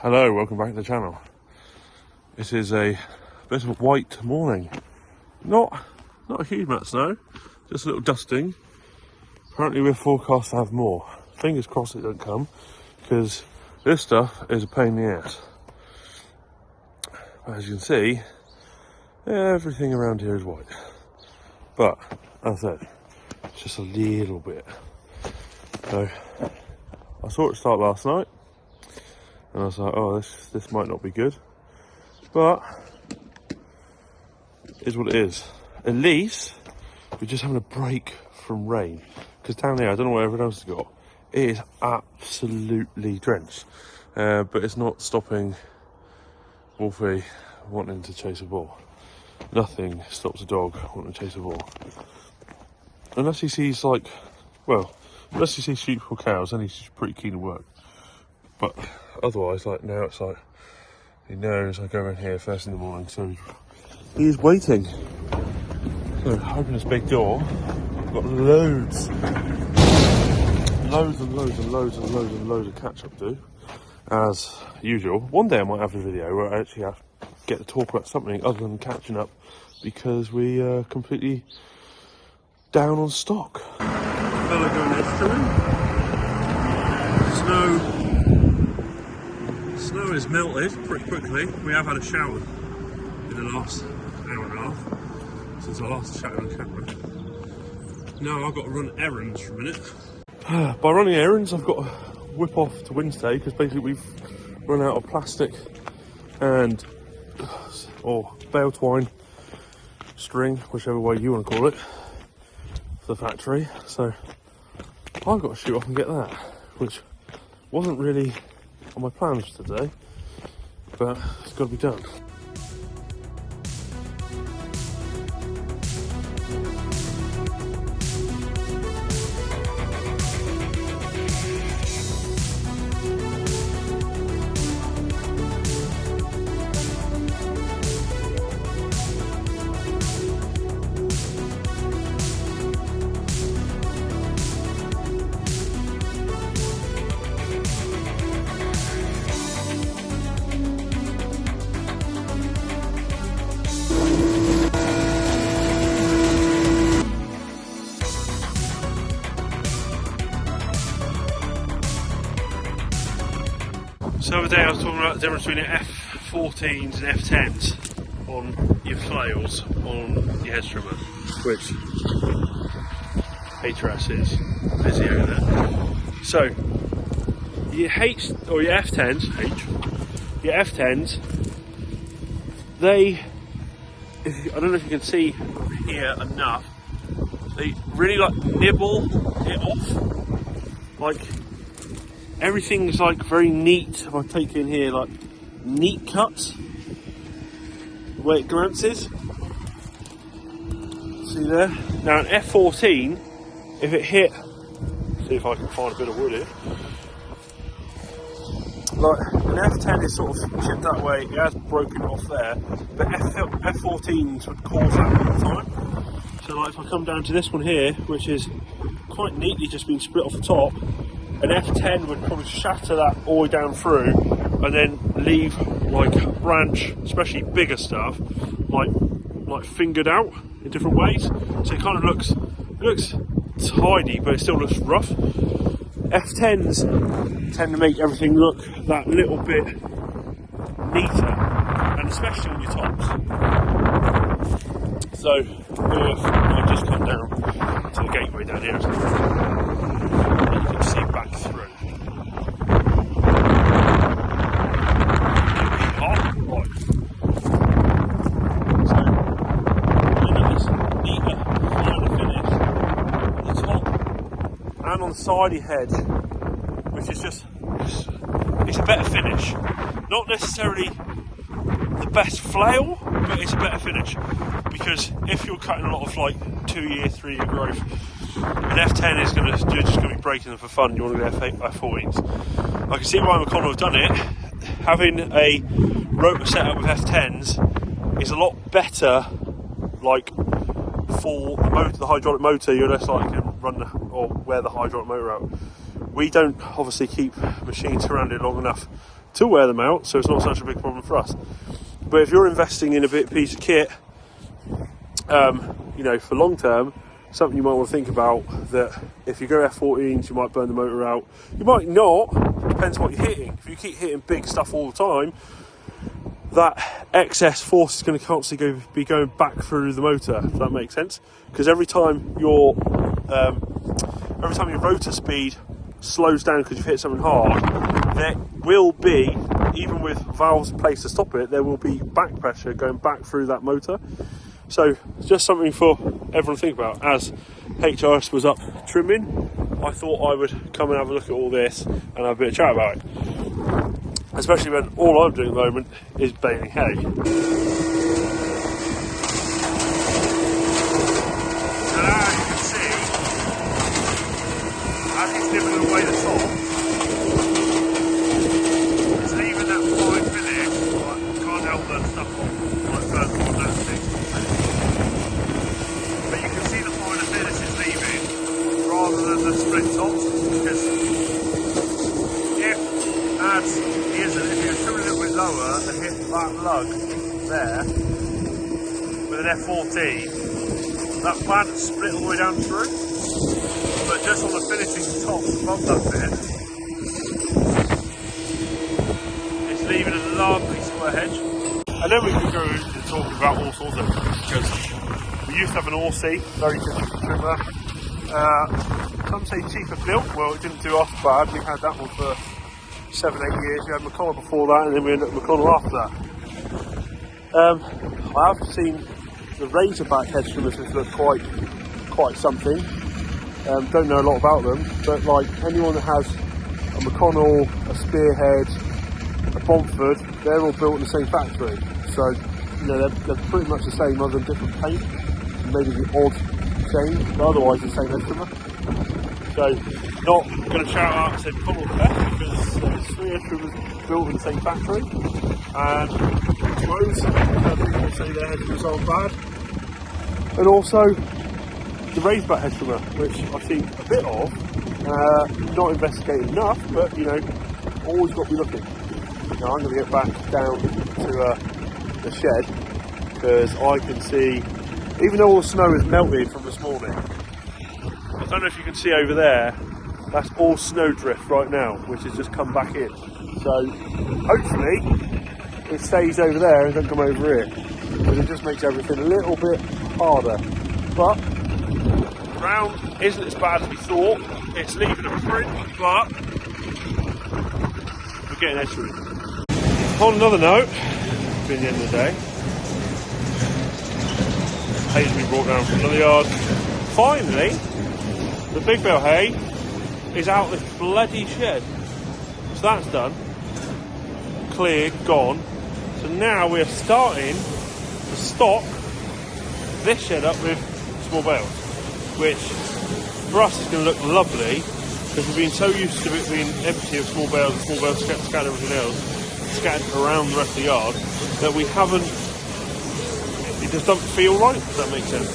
Hello, welcome back to the channel. This is a bit of a white morning. Not a huge amount of snow, just a little dusting. Apparently we're forecast to have more. Fingers crossed it don't come, because this stuff is a pain in the ass. As you can see, everything around here is white. But, as I said, it's just a little bit. So, I saw it start last night. And I was like, oh, this might not be good. But, it is what it is. At least, we're just having a break from rain. Because down here, I don't know what everyone else has got. It is absolutely drenched. But it's not stopping Wolfie wanting to chase a ball. Nothing stops a dog wanting to chase a ball. Unless he sees, unless he sees sheep or cows, then he's pretty keen to work. But otherwise, now it's like, he knows I go around here first in the morning, so he is waiting. So, open this big door. I've got loads of catch up to do, as usual. One day I might have a video where I actually have to get to talk about something other than catching up, because we are completely down on stock. Fella going Snow is melted pretty quickly. We have had a shower in the last hour and a half since I last chatted on camera. Now I've got to run errands for a minute. By running errands, I've got to whip off to Wednesday, because basically we've run out of plastic and or bale twine, string, whichever way you want to call it, for the factory. So I've got to shoot off and get that, which wasn't really on my plans for today, but it's got to be done. So the other day I was talking about the difference between F14s and F10s on your flails on your hedge trimmer, which HRS is busy over there. So your your F10s, I don't know if you can see here enough, they really nibble it off, everything's very neat. If I take in here, neat cuts, the way it glances. See there? Now an F14, if it hit, see if I can find a bit of wood here. An F10 is sort of chipped that way, it has broken off there, but F14s would cause that all the time. So if I come down to this one here, which is quite neatly just been split off the top, an F10 would probably shatter that all the way down through and then leave branch, especially bigger stuff, like fingered out in different ways. So it kind of looks tidy, but it still looks rough. F10s tend to make everything look that little bit neater, and especially on your tops. So I've just come down to the gateway down here, and you can see back through. So look at this neater, finer finish on the top and on the sidey head, which is it's a better finish. Not necessarily the best flail, but it's a better finish, because if you're cutting a lot of 2-year, 3-year growth, an F10 is you're just going to be breaking them for fun. You want to go F14s. I can see why McConnell have done it. Having a rotor setup with F10s is a lot better, for the motor, the hydraulic motor. You're less likely to run or wear the hydraulic motor out. We don't obviously keep machines around it long enough to wear them out, so it's not such a big problem for us. But if you're investing in a piece of kit, you know, for long term, something you might want to think about, that if you go F14s, you might burn the motor out. You might not, depends what you're hitting. If you keep hitting big stuff all the time, that excess force is going to constantly be going back through the motor, if that makes sense. Because every time your rotor speed slows down because you've hit something hard, there will be, even with valves in place to stop it, there will be back pressure going back through that motor. So it's just something for everyone to think about. As HRS was up trimming, I thought I would come and have a look at all this and have a bit of chat about it. Especially when all I'm doing at the moment is baling hay. And as you can see, as he's nibbling away the top, it's leaving that fine finish. Like, can't help that stuff on, like further on that thing. But you can see the finer finish is leaving rather than the split tops, because if you were a little bit lower and hit that lug there with an F14, that plant split all the way down through. But just on the finishing top above that bit, it's leaving a lovely square hedge. And then we can go into talking about all sorts of things, because we used to have an Aussie, very different trimmer. Some say cheaper built. Well, it didn't do us bad. We had that one for 7-8 years. We had McConnell before that, and then we ended up McConnell after that. I have seen the Razorback hedge trimmers, which look quite something. Don't know a lot about them, but like anyone that has a McConnell, a Spearhead, a Bomford, they're all built in the same factory. So you know they're pretty much the same, other than different paint, maybe the odd change, but otherwise the same hedge trimmer. So not going to shout out and say McConnell's best, because there's 3 hedge trimmers built in the same factory, and suppose people say their hedge trimmers aren't bad. And also the Razorback hedge trimmer, which I've seen a bit of, not investigated enough, but you know, always got to be looking. Now I'm going to get back down to the shed, because I can see, even though all the snow is melted from this morning, I don't know if you can see over there, that's all snow drift right now, which has just come back in. So hopefully it stays over there and doesn't come over here, because it just makes everything a little bit harder. But the ground isn't as bad as we thought. It's leaving a print, but we're getting edge to it. On another note, it's been the end of the day. Hay's been brought down from another yard. Finally, the big bale hay is out of this bloody shed. So that's done. Cleared, gone. So now we're starting to stock this shed up with small bales, which for us is going to look lovely, because we've been so used to it being empty of small bales and small bales scattered everything else, scattered around the rest of the yard, that we haven't, it just doesn't feel right, if that makes sense.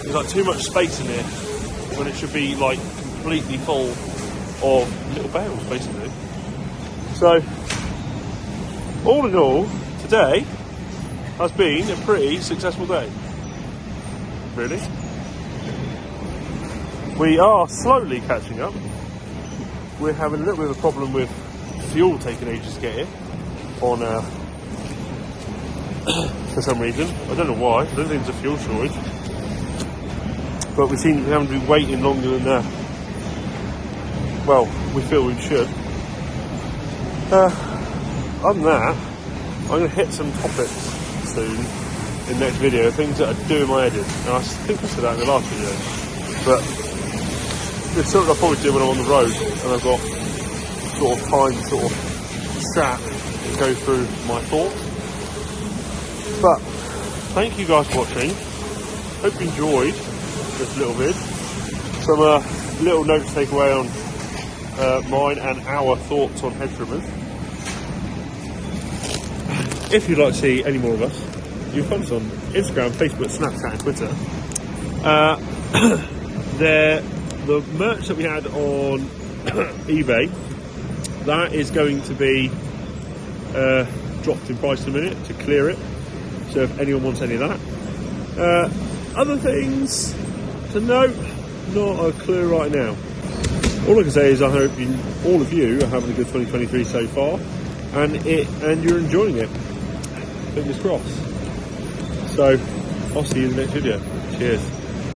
There's like too much space in here when it should be like completely full of little bales basically. So all in all, today has been a pretty successful day, really. We are slowly catching up. We're having a little bit of a problem with fuel taking ages to get here on for some reason. I don't know why. I don't think it's a fuel shortage, but we seem to have to be waiting longer than well, we feel we should. Other than that, I'm going to hit some topics soon in the next video, things that are doing my head in. And I think I said that in the last video, but it's something I'll probably do when I'm on the road and I've got sort of time to sort of chat and go through my thoughts. But thank you guys for watching. Hope you enjoyed this little vid. Some little notes to take away on mine and our thoughts on hedge trimmers. If you'd like to see any more of us, you can find us on Instagram, Facebook, Snapchat and Twitter. The merch that we had on eBay, that is going to be dropped in price in a minute to clear it. So if anyone wants any of that. Other things to note, not a clue right now. All I can say is I hope all of you are having a good 2023 so far, and you're enjoying it. Fingers crossed. So I'll see you in the next video. Cheers.